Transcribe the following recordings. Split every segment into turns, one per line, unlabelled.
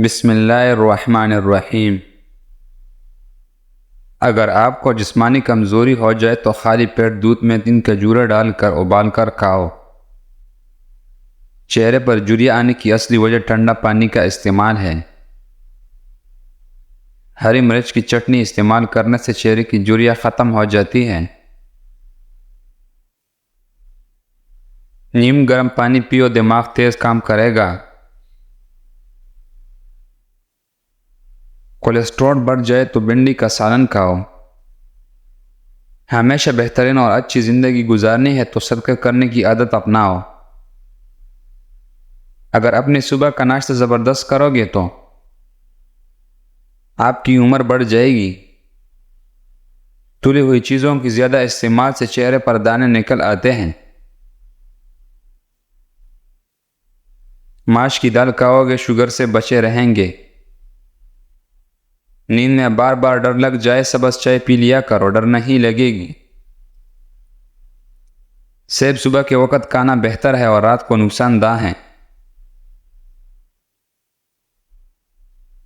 بسم اللہ الرحمن الرحیم۔ اگر آپ کو جسمانی کمزوری ہو جائے تو خالی پیٹ دودھ میں 3 کھجوریں ڈال کر ابال کر کھاؤ۔ چہرے پر جھریاں آنے کی اصلی وجہ ٹھنڈا پانی کا استعمال ہے۔ ہری مرچ کی چٹنی استعمال کرنے سے چہرے کی جھریاں ختم ہو جاتی ہیں۔ نیم گرم پانی پیو، دماغ تیز کام کرے گا۔ کولیسٹرول بڑھ جائے تو بھنڈی کا سالن کھاؤ۔ ہمیشہ بہترین اور اچھی زندگی گزارنی ہے تو صدقہ کرنے کی عادت اپناؤ۔ اگر اپنی صبح کا ناشتہ زبردست کرو گے تو آپ کی عمر بڑھ جائے گی۔ تلی ہوئی چیزوں کی زیادہ استعمال سے چہرے پر دانے نکل آتے ہیں۔ ماش کی دال کھاؤ گے شوگر سے بچے رہیں گے۔ نیند میں بار بار ڈر لگ جائے سبز چائے پی لیا کرو، ڈر نہیں لگے گی۔ سیب صبح کے وقت کھانا بہتر ہے اور رات کو نقصان دہ ہے۔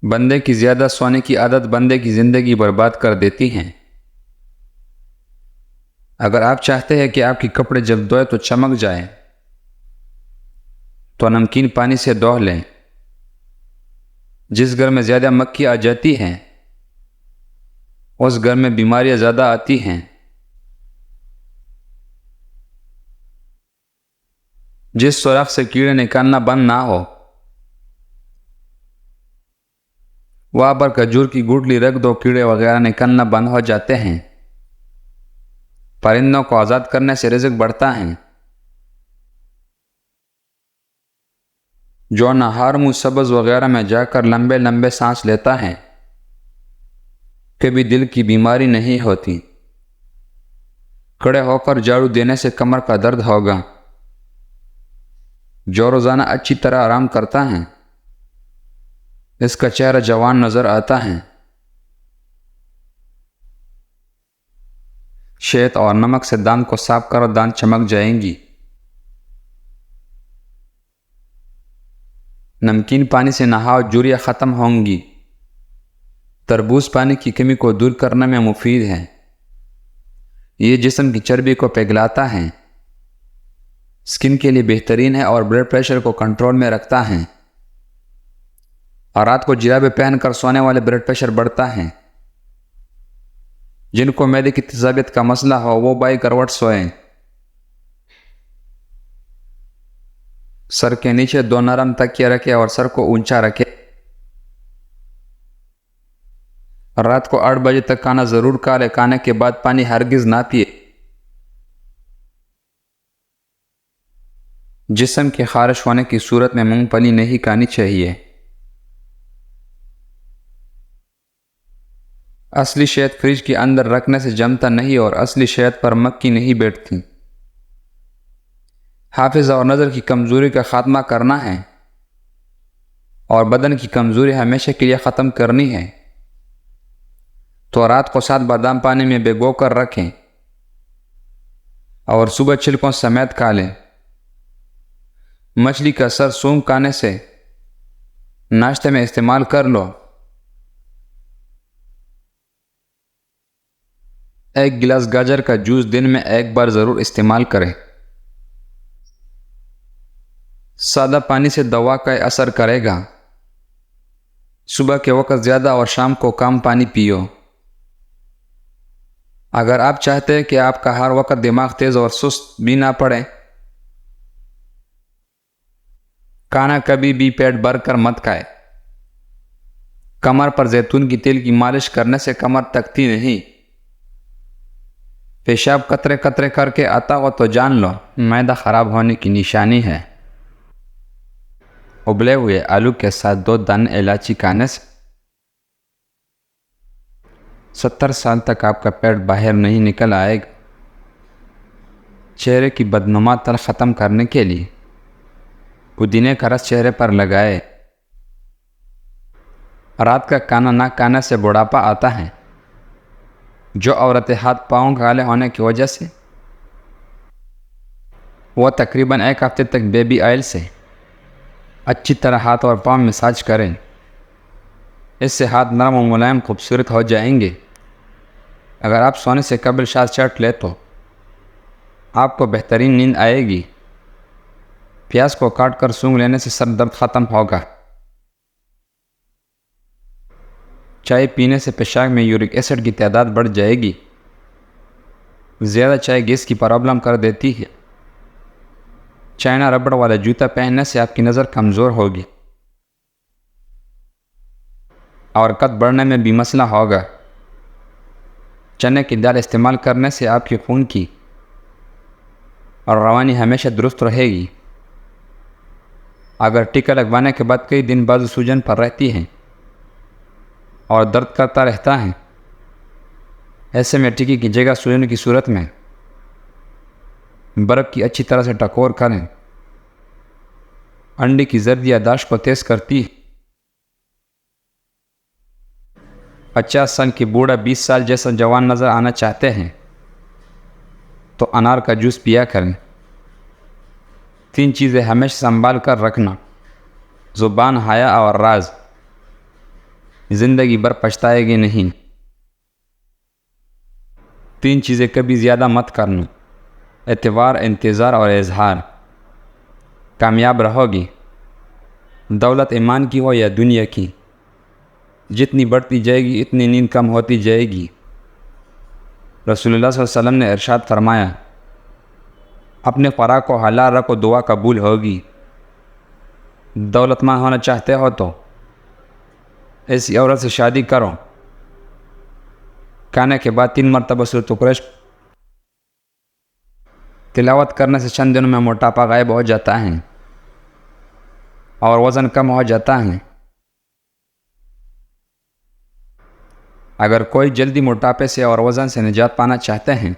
بندے کی زیادہ سونے کی عادت بندے کی زندگی برباد کر دیتی ہے۔ اگر آپ چاہتے ہیں کہ آپ کے کپڑے جب دھوئے تو چمک جائیں تو نمکین پانی سے دھو لیں۔ جس گھر میں زیادہ مکھی آ جاتی ہیں اس گھر میں بیماریاں زیادہ آتی ہیں۔ جس سوراخ سے کیڑے نکالنا بند نہ ہو وہاں پر کھجور کی گٹلی رکھ دو، کیڑے وغیرہ نکلنا بند ہو جاتے ہیں۔ پرندوں کو آزاد کرنے سے رزق بڑھتا ہے۔ جو نہار منہ سبز وغیرہ میں جا کر لمبے لمبے سانس لیتا ہے کبھی دل کی بیماری نہیں ہوتی۔ کھڑے ہو کر جھاڑو دینے سے کمر کا درد ہوگا۔ جو روزانہ اچھی طرح آرام کرتا ہے اس کا چہرہ جوان نظر آتا ہے۔ شہد اور نمک سے دانت کو صاف کرو، دانت چمک جائیں گی۔ نمکین پانی سے نہاؤ، جھریاں ختم ہوں گی۔ تربوز پانی کی کمی کو دور کرنے میں مفید ہے۔ یہ جسم کی چربی کو پگھلاتا ہے، سکن کے لیے بہترین ہے اور بلڈ پریشر کو کنٹرول میں رکھتا ہے۔ اور رات کو جرابیں پہن کر سونے والے بلڈ پریشر بڑھتا ہے۔ جن کو معدے کی تیزابیت کا مسئلہ ہو وہ بائی کروٹ سوئیں۔ سر کے نیچے 2 نرم تکیے رکھے اور سر کو اونچا رکھے۔ رات کو 8 بجے تک کھانا ضرور کھا لے، کھانے کے بعد پانی ہرگز نہ پیے۔ جسم کے خارش ہونے کی صورت میں مونگ پھلی نہیں کھانی چاہیے۔ اصلی شہد فریج کے اندر رکھنے سے جمتا نہیں اور اصلی شہد پر مکھی نہیں بیٹھتی۔ حافظہ اور نظر کی کمزوری کا خاتمہ کرنا ہے اور بدن کی کمزوری ہمیشہ کے لیے ختم کرنی ہے تو رات کو 7 بادام پانی میں بھگو کر رکھیں اور صبح چھلکوں سمیت کھا لیں۔ مچھلی کا سر سونگ کھانے سے ناشتے میں استعمال کر لو۔ 1 گلاس گاجر کا جوس دن میں 1 بار ضرور استعمال کریں۔ سادہ پانی سے دوا کا اثر کرے گا۔ صبح کے وقت زیادہ اور شام کو کم پانی پیو۔ اگر آپ چاہتے ہیں کہ آپ کا ہر وقت دماغ تیز اور سست بھی نہ پڑے، کھانا کبھی بھی پیٹ بھر کر مت کھائے۔ کمر پر زیتون کی تیل کی مالش کرنے سے کمر تکتی نہیں۔ پیشاب قطرے قطرے کر کے آتا ہو تو جان لو معدہ خراب ہونے کی نشانی ہے۔ ابلے ہوئے آلو کے ساتھ 2 دانے الائچی کھانے سے 70 سال تک آپ کا پیٹ باہر نہیں نکل آئے گا۔ چہرے کی بدنما تل ختم کرنے کے لیے پودینے کا رس چہرے پر لگائے۔ رات کا کھانا نہ کھانے سے بڑھاپا آتا ہے۔ جو عورتیں ہاتھ پاؤں کالے ہونے کی وجہ سے وہ تقریباً 1 ہفتے تک بیبی آئل سے اچھی طرح ہاتھ اور پاؤں مساج کریں۔ اس سے ہاتھ نرم و ملائم خوبصورت ہو جائیں گے۔ اگر آپ سونے سے قبل شاد چاٹ لیں تو آپ کو بہترین نیند آئے گی۔ پیاز کو کاٹ کر سونگھ لینے سے سر درد ختم ہوگا۔ چائے پینے سے پیشاب میں یورک ایسڈ کی تعداد بڑھ جائے گی۔ زیادہ چائے گیس کی پرابلم کر دیتی ہے۔ چائنا ربڑ والا جوتا پہننے سے آپ کی نظر کمزور ہوگی اور قد بڑھنے میں بھی مسئلہ ہوگا۔ چنے کی دال استعمال کرنے سے آپ کی خون کی اور روانی ہمیشہ درست رہے گی۔ اگر ٹیکا لگوانے کے بعد کئی دن بازو سوجن پر رہتی ہیں اور درد کرتا رہتا ہے، ایسے میں ٹیکے کی جگہ سوجن کی صورت میں برف کی اچھی طرح سے ٹکور کریں۔ انڈے کی زرد یادداشت کو تیز کرتی ہے۔ 50 سال کی بوڑھا 20 سال جیسا جوان نظر آنا چاہتے ہیں تو انار کا جوس پیا کریں۔ 3 چیزیں ہمیشہ سنبھال کر رکھنا: زبان، حیا اور راز۔ زندگی بھر پچھتائے گی نہیں۔ 3 چیزیں کبھی زیادہ مت کرنا: اعتبار، انتظار اور اظہار۔ کامیاب رہو گی، دولت ایمان کی ہو یا دنیا کی۔ جتنی بڑھتی جائے گی اتنی نیند کم ہوتی جائے گی۔ رسول اللہ صلی اللہ علیہ وسلم نے ارشاد فرمایا، اپنے خوراک کو حلال رکھو، دعا قبول ہوگی۔ دولت مند ہونا چاہتے ہو تو ایسی عورت سے شادی کرو۔ کھانے کے بعد 3 مرتبہ سورۃ قریش تلاوت کرنے سے چند دنوں میں موٹاپا غائب ہو جاتا ہے اور وزن کم ہو جاتا ہے۔ اگر کوئی جلدی موٹاپے سے اور وزن سے نجات پانا چاہتے ہیں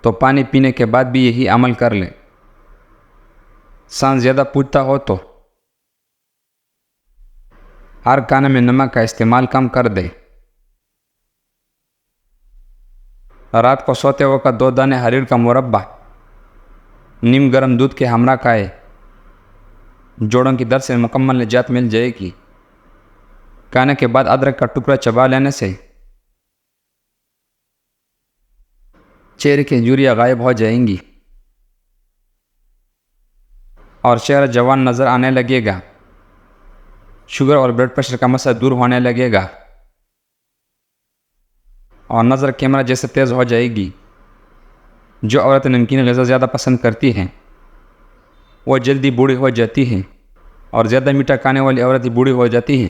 تو پانی پینے کے بعد بھی یہی عمل کر لیں۔ سانس زیادہ پوجتا ہو تو ہر کھانے میں نمک کا استعمال کم کر دے۔ رات کو سوتے وقت 2 دانے حریر کا مربع نیم گرم دودھ کے ہمراہ کھائے۔ جوڑوں کی درد سے مکمل نجات مل جائے گی۔ کھانے کے بعد ادرک کا ٹکڑا چبا لینے سے چہرے کی جھریاں غائب ہو جائیں گی اور چہرہ جوان نظر آنے لگے گا۔ شوگر اور بلڈ پریشر کا مسئلہ دور ہونے لگے گا اور نظر کیمرہ جیسے تیز ہو جائے گی۔ جو عورت نمکین غذا زیادہ پسند کرتی ہیں وہ جلدی بوڑھی ہو جاتی ہیں اور زیادہ میٹھا کھانے والی عورت بوڑھی ہو جاتی ہیں۔